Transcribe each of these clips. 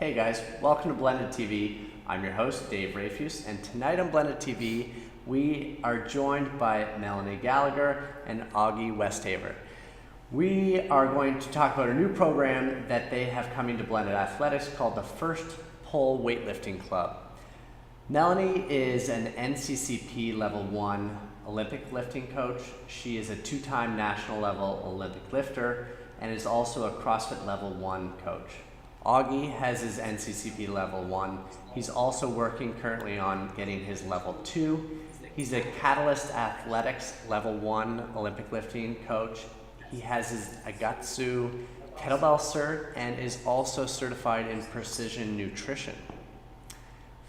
Hey guys, welcome to Blended TV. I'm your host, Dave Rafuse, and tonight on Blended TV, we are joined by Melanie Gallagher and Augie Westhaver. We are going to talk about a new program that they have coming to Blended Athletics called the First Pole Weightlifting Club. Melanie is an NCCP Level 1 Olympic lifting coach. She is a two-time national level Olympic lifter and is also a CrossFit Level 1 coach. Augie has his NCCP Level 1. He's also working currently on getting his Level 2. He's a Catalyst Athletics Level 1 Olympic lifting coach. He has his Agatsu kettlebell cert and is also certified in precision nutrition.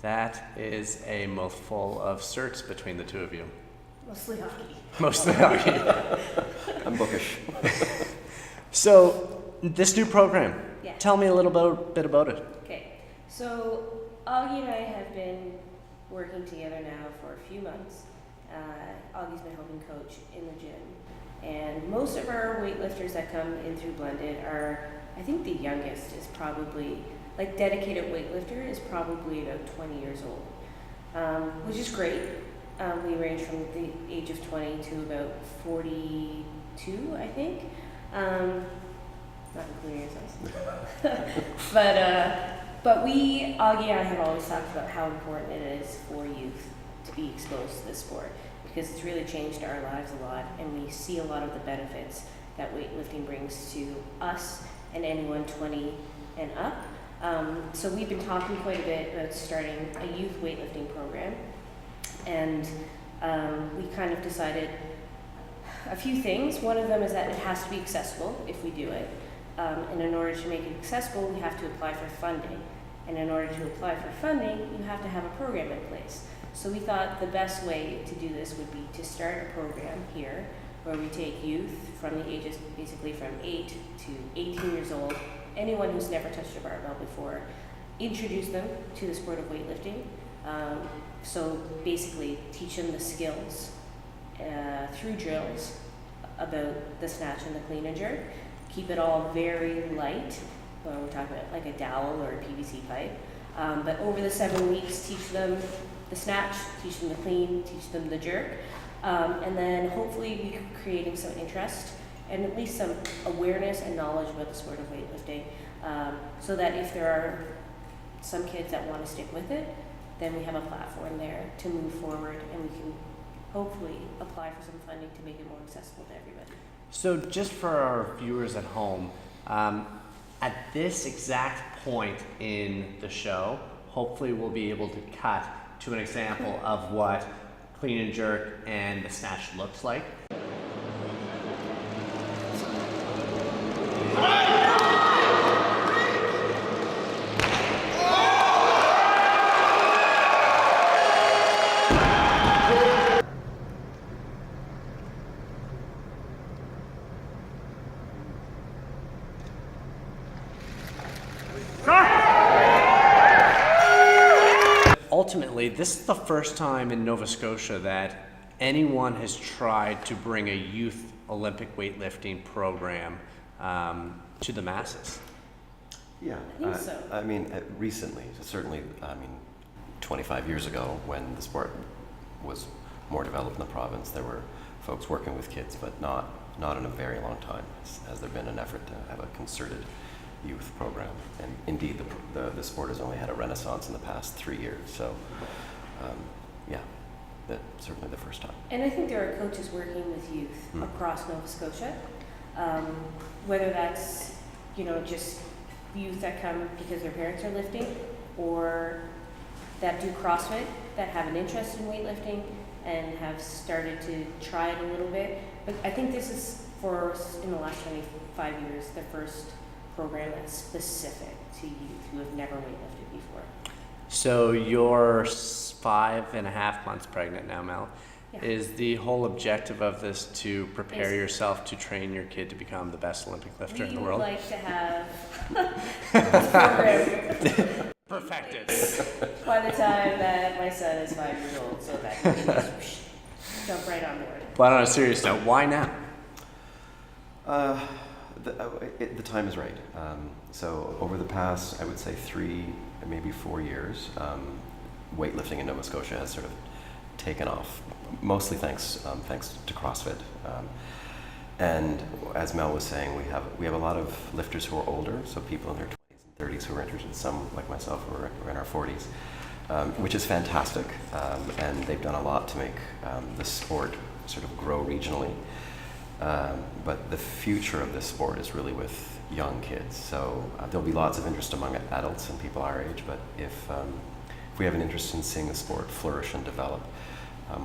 That is a mouthful of certs between the two of you. Mostly hockey. Mostly hockey. I'm bookish. So, this new program, Yeah. tell me a little bit about it. Okay, so Augie and I have been working together now for a few months. Augie's been helping coach in the gym. And most of our weightlifters that come in through Blended are, I think the youngest is probably, like dedicated weightlifter is probably about 20 years old, which is great. We range from the age of 20 to about 42, I think. Not including yourselves. But we, Augie and I have always talked about how important it is for youth to be exposed to this sport because it's really changed our lives a lot and we see a lot of the benefits that weightlifting brings to us and anyone 20 and up. So we've been talking quite a bit about starting a youth weightlifting program and we kind of decided a few things. One of them is that it has to be accessible if we do it. And in order to make it accessible, we have to apply for funding. And in order to apply for funding, you have to have a program in place. So we thought the best way to do this would be to start a program here where we take youth from the ages basically from 8 to 18 years old, anyone who's never touched a barbell before, introduce them to the sport of weightlifting. So basically teach them the skills through drills about the snatch and the clean and jerk. Keep it all very light. We're talking about like a dowel or a PVC pipe. But over the 7 weeks, teach them the snatch, teach them the clean, teach them the jerk. And then hopefully be creating some interest and at least some awareness and knowledge about the sport of weightlifting. So that if there are some kids that want to stick with it, then we have a platform there to move forward and we can hopefully apply for some funding to make it more accessible to everybody. So just for our viewers at home, at this exact point in the show, hopefully we'll be able to cut to an example of what clean and jerk and the snatch looks like. Ultimately, this is the first time in Nova Scotia that anyone has tried to bring a youth Olympic weightlifting program to the masses. Yeah, I think so. I mean, recently, certainly, 25 years ago when the sport was more developed in the province, there were folks working with kids, but not in a very long time has there been an effort to have a concerted youth program. And indeed, the sport has only had a renaissance in the past 3 years. So, yeah, that's certainly the first time. And I think there are coaches working with youth across Nova Scotia, whether that's, just youth that come because their parents are lifting or that do CrossFit, that have an interest in weightlifting and have started to try it a little bit. But I think this is, in the last 25 years, the first program that's specific to youth who have never weightlifted before. So you're 5.5 months pregnant now, Mel. Yeah. Is the whole objective of this to prepare Basically. yourself to train your kid to become the best Olympic lifter in the world? We would like to have this program Perfected. by the time that my son is 5 years old, so that he can just jump right on board. But on a serious note, why now? The time is right. So over the past, I would say 3, maybe 4 years, weightlifting in Nova Scotia has sort of taken off, mostly thanks to CrossFit. And as Mel was saying, we have a lot of lifters who are older, so people in their 20s and 30s who are interested. Some, like myself, who are in our 40s, which is fantastic. And they've done a lot to make the sport sort of grow regionally. But the future of this sport is really with young kids. So there'll be lots of interest among adults and people our age. But if we have an interest in seeing the sport flourish and develop,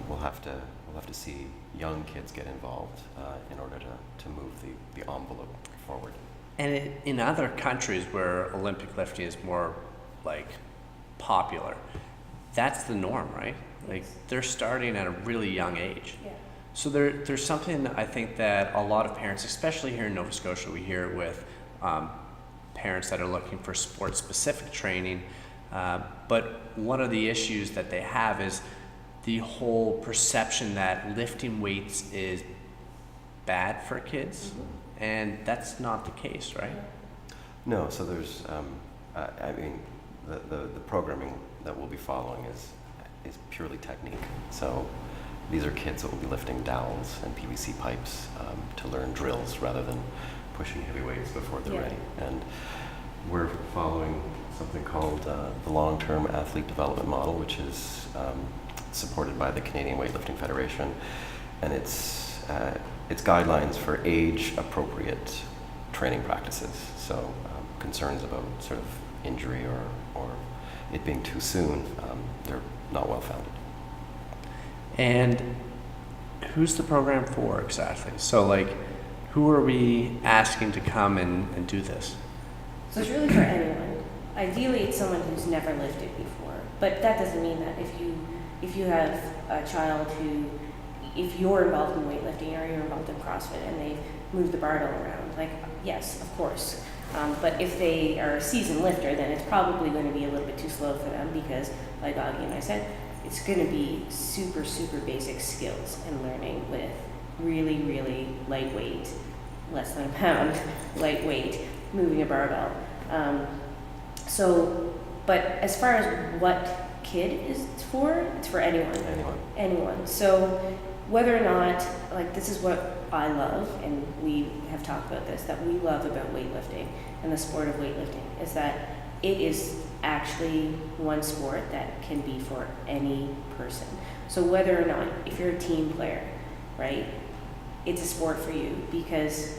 we'll have to see young kids get involved in order to move the envelope forward. And in other countries where Olympic lifting is more like popular, that's the norm, right? Like they're starting at a really young age. Yeah. So there's something I think that a lot of parents, especially here in Nova Scotia, we hear it with parents that are looking for sport-specific training. But one of the issues that they have is the whole perception that lifting weights is bad for kids, and that's not the case, right? No, so there's, the programming that we'll be following is purely technique. So these are kids that will be lifting dowels and PVC pipes to learn drills rather than pushing heavy weights before they're ready. And we're following something called the long-term athlete development model, which is supported by the Canadian Weightlifting Federation, and it's guidelines for age-appropriate training practices. So concerns about sort of injury or it being too soon, they're not well-founded. And who's the program for exactly? So like, who are we asking to come and do this? So it's really for anyone. Ideally, it's someone who's never lifted before, but that doesn't mean that if you have a child who, if you're involved in weightlifting or you're involved in CrossFit and they've moved the barbell around, like, yes, of course. But if they are a seasoned lifter, then it's probably going to be a little bit too slow for them because, like Augie and I said, it's going to be super, super basic skills and learning with really, really lightweight, less than a pound, lightweight, moving a barbell. But as far as what kid is for, it's for anyone. Anyone. So whether or not, like, this is what I love, and we have talked about this, that we love about weightlifting and the sport of weightlifting, is that it is actually one sport that can be for any person. So whether or not, if you're a team player, right, it's a sport for you because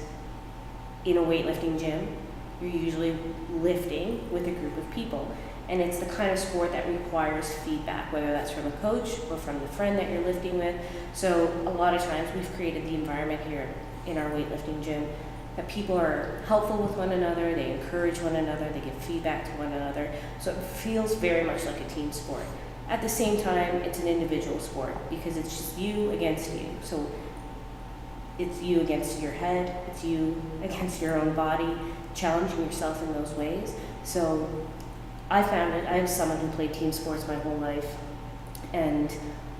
in a weightlifting gym, you're usually lifting with a group of people. And it's the kind of sport that requires feedback, whether that's from a coach or from the friend that you're lifting with. So a lot of times we've created the environment here in our weightlifting gym that people are helpful with one another, they encourage one another, they give feedback to one another. So it feels very much like a team sport. At the same time, it's an individual sport because it's just you against you. So it's you against your head, it's you against your own body, challenging yourself in those ways. So I found it, I was someone who played team sports my whole life, and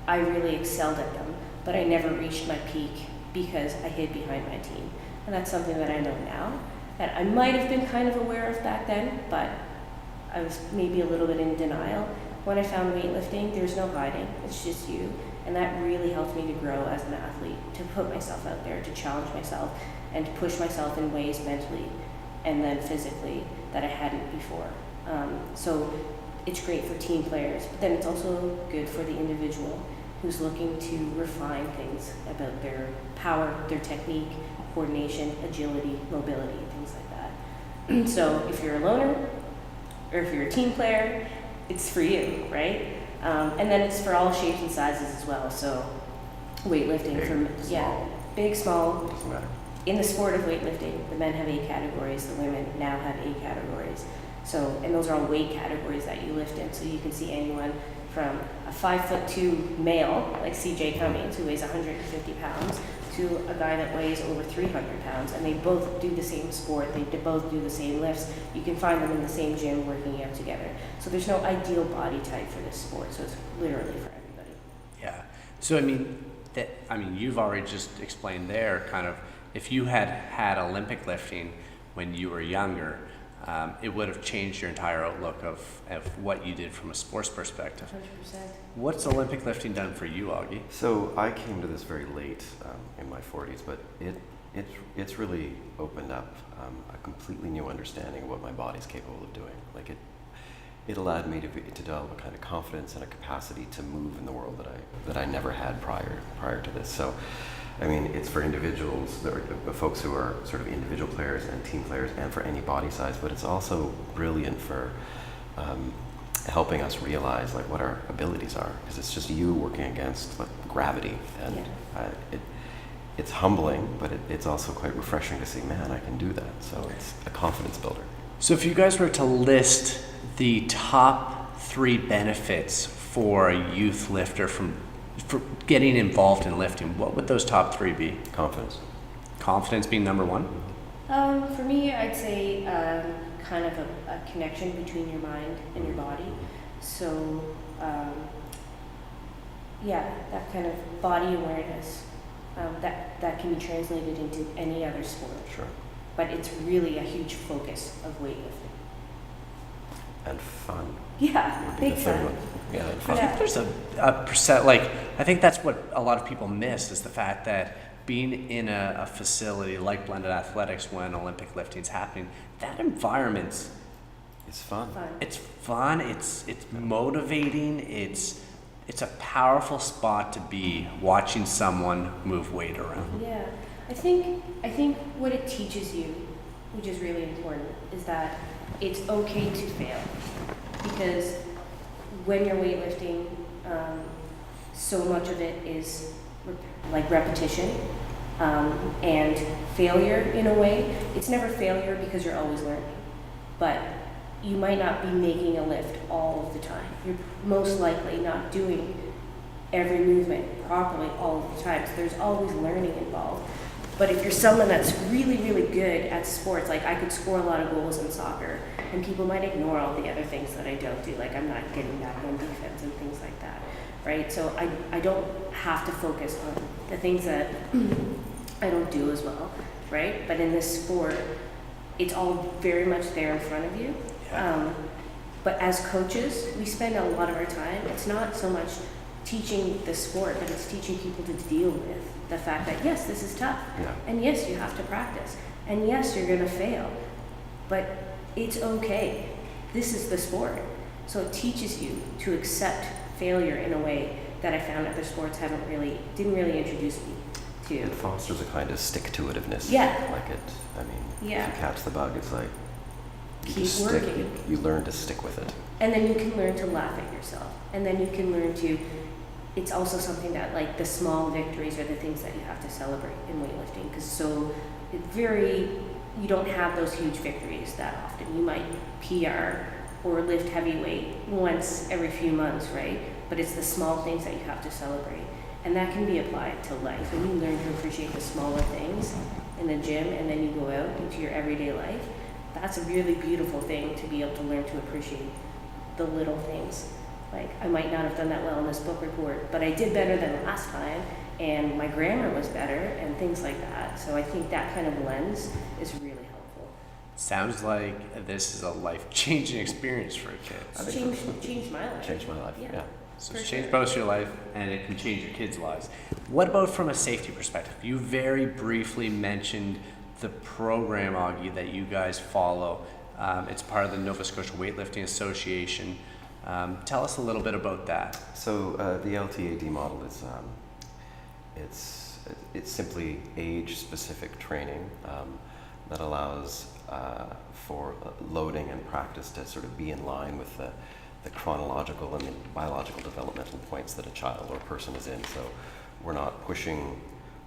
I really excelled at them, but I never reached my peak because I hid behind my team. And that's something that I know now, that I might have been kind of aware of back then, but I was maybe a little bit in denial. When I found weightlifting, there's no hiding, it's just you. And that really helped me to grow as an athlete, to put myself out there, to challenge myself, and to push myself in ways mentally and then physically that I hadn't before. So it's great for team players, but then it's also good for the individual who's looking to refine things about their power, their technique, coordination, agility, mobility, things like that. So if you're a loner, or if you're a team player, it's for you, right? And then it's for all shapes and sizes as well. So weightlifting, big, small. Doesn't matter. In the sport of weightlifting, the men have 8 categories, the women now have 8 categories. So, and those are all weight categories that you lift in. So you can see anyone from a 5'2" male, like CJ Cummings, who weighs 150 pounds, to a guy that weighs over 300 pounds, and they both do the same sport, they both do the same lifts. You can find them in the same gym working out together. So there's no ideal body type for this sport, so it's literally for everybody. Yeah. So you've already just explained there kind of, if you had Olympic lifting when you were younger, it would have changed your entire outlook of what you did from a sports perspective. 100%. What's Olympic lifting done for you, Augie? So I came to this very late in my 40s, but it's really opened up a completely new understanding of what my body's capable of doing. Like it allowed me to develop a kind of confidence and a capacity to move in the world that I never had prior to this. So, I mean, it's for individuals, folks who are sort of individual players and team players, and for any body size. But it's also brilliant for helping us realize like what our abilities are, because it's just you working against like gravity, and it's humbling, but it's also quite refreshing to see, man, I can do that. So it's a confidence builder. So if you guys were to list the top 3 benefits for a youth lifter for getting involved in lifting, what would those top 3 be? Confidence. Confidence being number 1? For me, I'd say kind of a connection between your mind and your body. So, that kind of body awareness that can be translated into any other sport. Sure. But it's really a huge focus of weightlifting. And fun. Yeah, Would be big the third fun. one. Yeah, and I fun. think there's a percent, like, I think that's what a lot of people miss, is the fact that being in a facility like Blended Athletics when Olympic lifting's happening, that environment's It's fun. it's fun, it's motivating, it's a powerful spot to be, watching someone move weight around. Yeah, I think what it teaches you, which is really important, is that it's okay to fail, because when you're weightlifting, so much of it is like repetition and failure in a way. It's never failure because you're always learning, but you might not be making a lift all of the time. You're most likely not doing every movement properly all of the time, so there's always learning involved. But if you're someone that's really, really good at sports, like I could score a lot of goals in soccer, and people might ignore all the other things that I don't do, like I'm not getting back on defense and things like that, right? So I don't have to focus on the things that I don't do as well, right? But in this sport, it's all very much there in front of you. But as coaches, we spend a lot of our time, it's not so much teaching the sport, but it's teaching people to deal with the fact that, yes, this is tough. Yeah. And yes, you have to practice. And yes, you're going to fail. But it's okay. This is the sport. So it teaches you to accept failure in a way that I found other sports didn't really introduce me to. It fosters a kind of stick-to-itiveness. Yeah. Like if you Yeah. catch the bug, it's like you Keep just stick, working. you learn to stick with it. And then you can learn to laugh at yourself. And then you can learn to, it's also something that like the small victories are the things that you have to celebrate in weightlifting. Because you don't have those huge victories that often. You might PR or lift heavyweight once every few months, right? But it's the small things that you have to celebrate. And that can be applied to life. When you learn to appreciate the smaller things in the gym and then you go out into your everyday life, that's a really beautiful thing to be able to learn to appreciate the little things. Like, I might not have done that well in this book report, but I did better than last time, and my grammar was better, and things like that. So I think that kind of lens is really helpful. Sounds like this is a life-changing experience for kids. Changed my life. Changed my life. Yeah. So it's changed both your life, and it can change your kids' lives. What about from a safety perspective? You very briefly mentioned the program, Augie, that you guys follow. It's part of the Nova Scotia Weightlifting Association. Tell us a little bit about that. So the LTAD model is it's simply age-specific training that allows for loading and practice to sort of be in line with the chronological and the biological developmental points that a child or person is in. So we're not pushing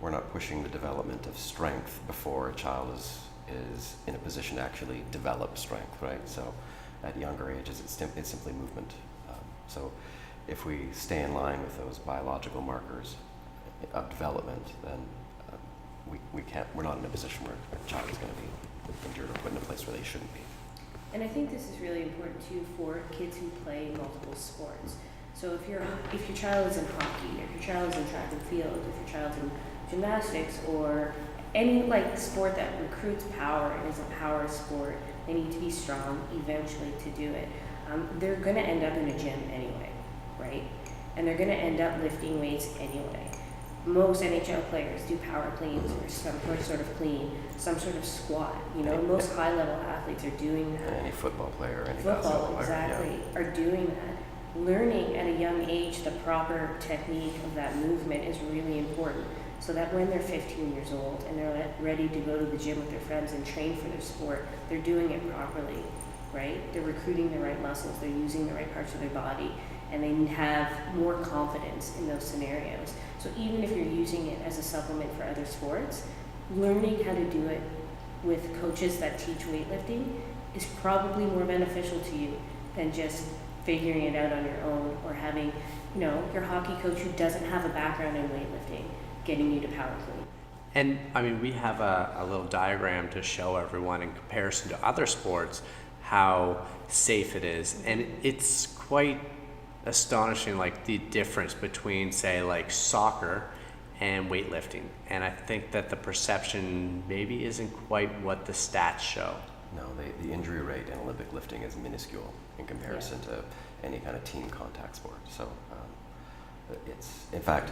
the development of strength before a child is in a position to actually develop strength, right? So at younger ages, it's simply movement. So if we stay in line with those biological markers of development, then we're not in a position where a child is going to be injured or put in a place where they shouldn't be. And I think this is really important too for kids who play multiple sports. So if your child is in hockey, if your child is in track and field, if your child's in gymnastics or any like sport that recruits power and is a power sport, they need to be strong eventually to do it. They're going to end up in a gym anyway, right? And they're going to end up lifting weights anyway. Most NHL players do power cleans or some sort of clean, some sort of squat. You know, most high-level athletes are doing that. Any football player, any Football, basketball exactly, player, are doing that. Learning at a young age the proper technique of that movement is really important, so that when they're 15 years old and they're ready to go to the gym with their friends and train for their sport, they're doing it properly, right? They're recruiting the right muscles, they're using the right parts of their body, and they have more confidence in those scenarios. So even if you're using it as a supplement for other sports, learning how to do it with coaches that teach weightlifting is probably more beneficial to you than just figuring it out on your own, or having, you know, your hockey coach who doesn't have a background in weightlifting getting you to power clean. And I mean, we have a little diagram to show everyone in comparison to other sports how safe it is, and it's quite astonishing, like the difference between, say, like soccer and weightlifting. And I think that the perception maybe isn't quite what the stats show. No, the injury rate in Olympic lifting is minuscule in comparison to any kind of team contact sport. So it's, in fact,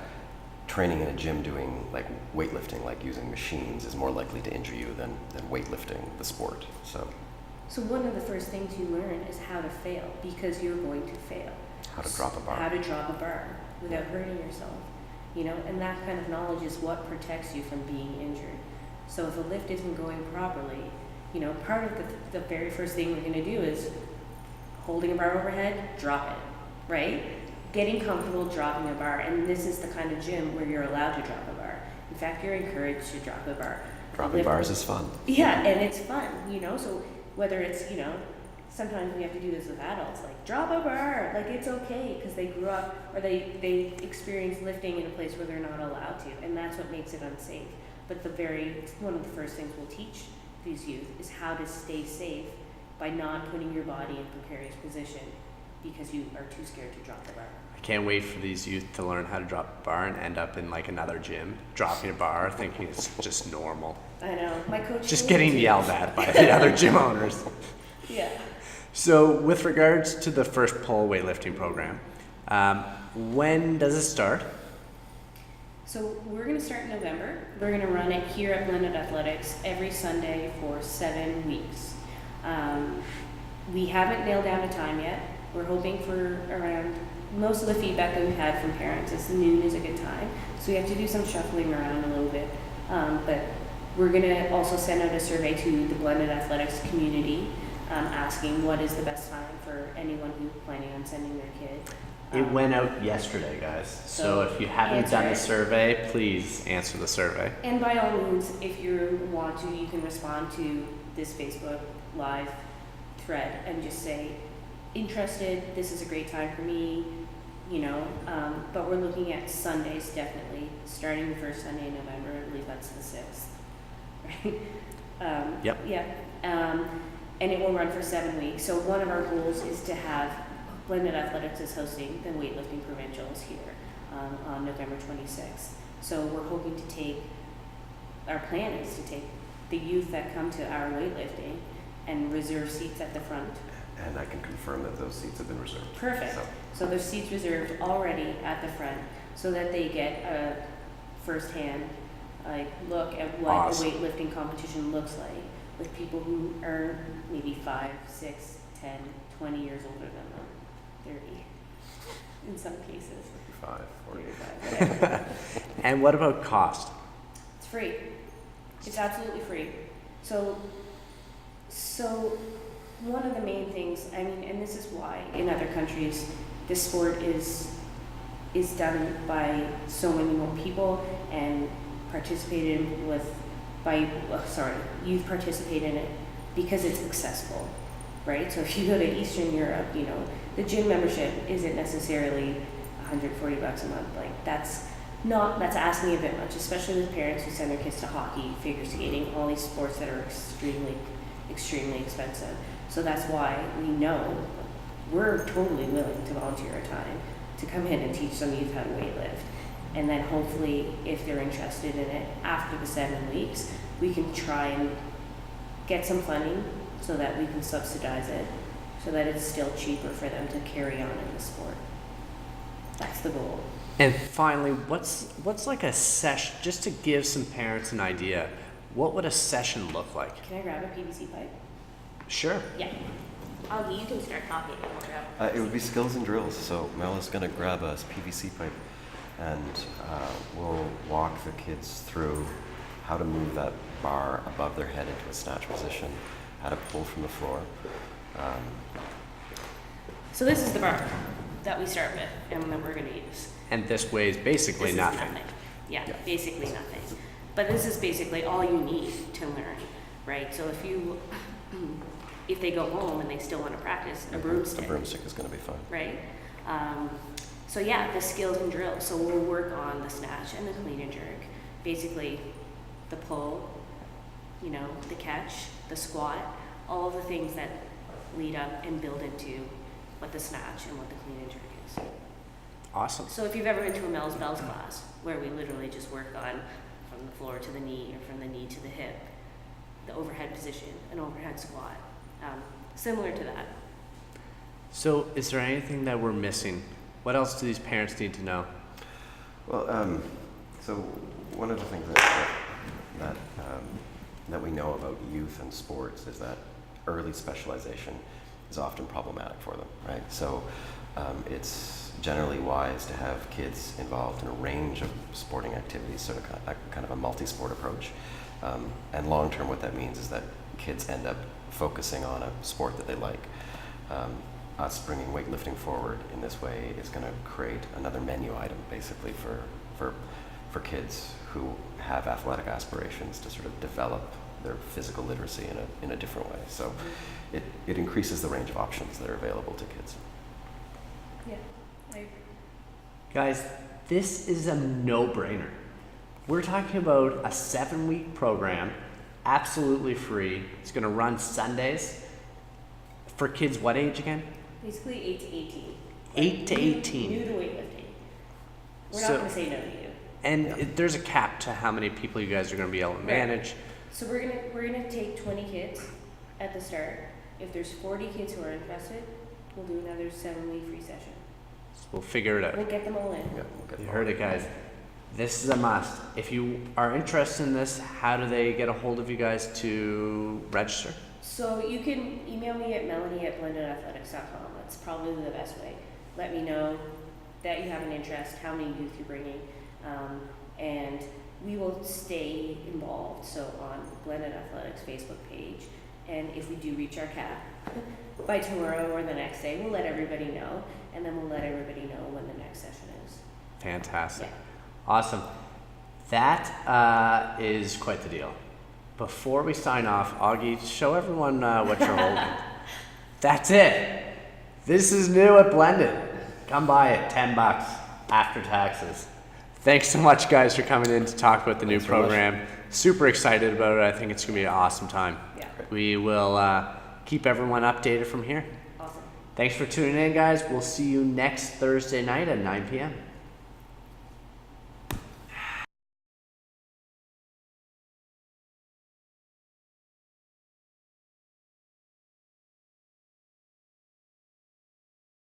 training in a gym doing like weightlifting, like using machines, is more likely to injure you than weightlifting, the sport. So one of the first things you learn is how to fail, because you're going to fail. How to drop a bar. How to drop a bar without hurting yourself. You know, and that kind of knowledge is what protects you from being injured. So if a lift isn't going properly, you know, part of the very first thing we're going to do is holding a bar overhead, drop it, right? Getting comfortable dropping a bar. And this is the kind of gym where you're allowed to drop a bar. In fact, you're encouraged to drop a bar. Dropping bars is fun. Yeah, and it's fun, you know, so whether it's, you know, sometimes we have to do this with adults, like drop a bar, like it's okay, because they grew up or they experience lifting in a place where they're not allowed to, and that's what makes it unsafe. But one of the first things we'll teach these youth is how to stay safe by not putting your body in precarious position because you are too scared to drop the bar. I can't wait for these youth to learn how to drop a bar and end up in like another gym, dropping a bar, thinking it's just normal. I know, my coach Just getting yelled at by the other gym owners. Yeah. So with regards to the first pole weightlifting program, when does it start? So we're going to start in November. We're going to run it here at Blended Athletics every Sunday for 7 weeks. We haven't nailed down a time yet. We're hoping for around, most of the feedback that we've had from parents is noon is a good time. So we have to do some shuffling around a little bit. But we're going to also send out a survey to the Blended Athletics community asking what is the best time for anyone who's planning on sending their kid. It went out yesterday, guys. So if you haven't done the survey, please answer the survey. And by all means, if you want to, you can respond to this Facebook Live thread and just say, interested, this is a great time for me, you know, but we're looking at Sundays definitely, starting the first Sunday in November. I believe that's the 6th, right? Yep. Yeah. And it will run for 7 weeks. So one of our goals is to have Blended Athletics is hosting the weightlifting provincials here on November 26th. So we're hoping to take, our plan is to take the youth that come to our weightlifting and reserve seats at the front. And I can confirm that those seats have been reserved. Perfect. So there's seats reserved already at the front so that they get a first-hand look at what a weightlifting competition looks like with people who are maybe 5, 6, 10, 20 years older than them. 30 in some cases. 35, 40. 35, whatever. And what about cost? It's free. It's absolutely free. So one of the main things, I mean, and this is why in other countries this sport is done by so many more people and participated with youth participate in it because it's accessible, right? So if you go to Eastern Europe, you know, the gym membership isn't necessarily $140 a month. Like that's asking a bit much, especially with parents who send their kids to hockey, figure skating, all these sports that are extremely, extremely expensive. So that's why we know we're totally willing to volunteer our time to come in and teach some youth how to weightlift. And then hopefully, if they're interested in it after the 7 weeks, we can try and get some funding so that we can subsidize it, so that it's still cheaper for them to carry on in the sport. That's the goal. And finally, what's like a session, just to give some parents an idea, what would a session look like? Can I grab a PVC pipe? Sure. Yeah. Augie, you can start talking. It would be skills and drills. So Mel is going to grab a PVC pipe, and we'll walk the kids through how to move that bar above their head into a snatch position, how to pull from the floor. So this is the bar that we start with and that we're going to use. And this weighs basically This nothing. is nothing. Yeah, basically nothing. But this is basically all you need to learn, right? So if they go home and they still want to practice, a broomstick. A broomstick is going to be fun. Right? So yeah, the skills and drills. So we'll work on the snatch and the clean and jerk. Basically, the pull, the catch, the squat, all the things that lead up and build into what the snatch and what the clean and jerk is. Awesome. So if you've ever been to a Mel's Bells class, where we literally just work on from the floor to the knee or from the knee to the hip, the overhead position, an overhead squat, similar to that. So is there anything that we're missing? What else do these parents need to know? Well, so one of the things that we know about youth and sports is that early specialization is often problematic for them, right? So it's generally wise to have kids involved in a range of sporting activities, sort of kind of a multi-sport approach. And long-term, what that means is that kids end up focusing on a sport that they like. Us bringing weightlifting forward in this way is going to create another menu item, basically, for kids who have athletic aspirations to sort of develop their physical literacy in a different way. So it increases the range of options that are available to kids. Yeah, I agree. Guys, this is a no-brainer. We're talking about a 7-week program, absolutely free. It's going to run Sundays for kids what age again? Basically 8 to 18. 8 to 18. New to weightlifting. We're not So- going to say no to you. And Yeah. there's a cap to how many people you guys are going to be able to manage. So we're gonna take 20 kids at the start. If there's 40 kids who are interested, we'll do another 7-week free session. So we'll figure it out. We'll get them all in. Yeah, we'll get You them heard all. it, guys. This is a must. If you are interested in this, how do they get a hold of you guys to register? So you can email me at melanie@blendedathletics.com. That's probably the best way. Let me know that you have an interest, how many youth you're bringing, and we will stay involved. So on Blended Athletics Facebook page, and if we do reach our cap by tomorrow or the next day, we'll let everybody know, and then we'll let everybody know when the next session is. Fantastic. Yeah. Awesome. That is quite the deal. Before we sign off, Augie, show everyone what you're holding. That's it. This is new at Blended. Come buy it, $10 after taxes. Thanks so much, guys, for coming in to talk about the new Thanks very much. program. Super excited about it. I think it's going to be an awesome time. Yeah. We will keep everyone updated from here. Awesome. Thanks for tuning in, guys. We'll see you next Thursday night at 9 p.m.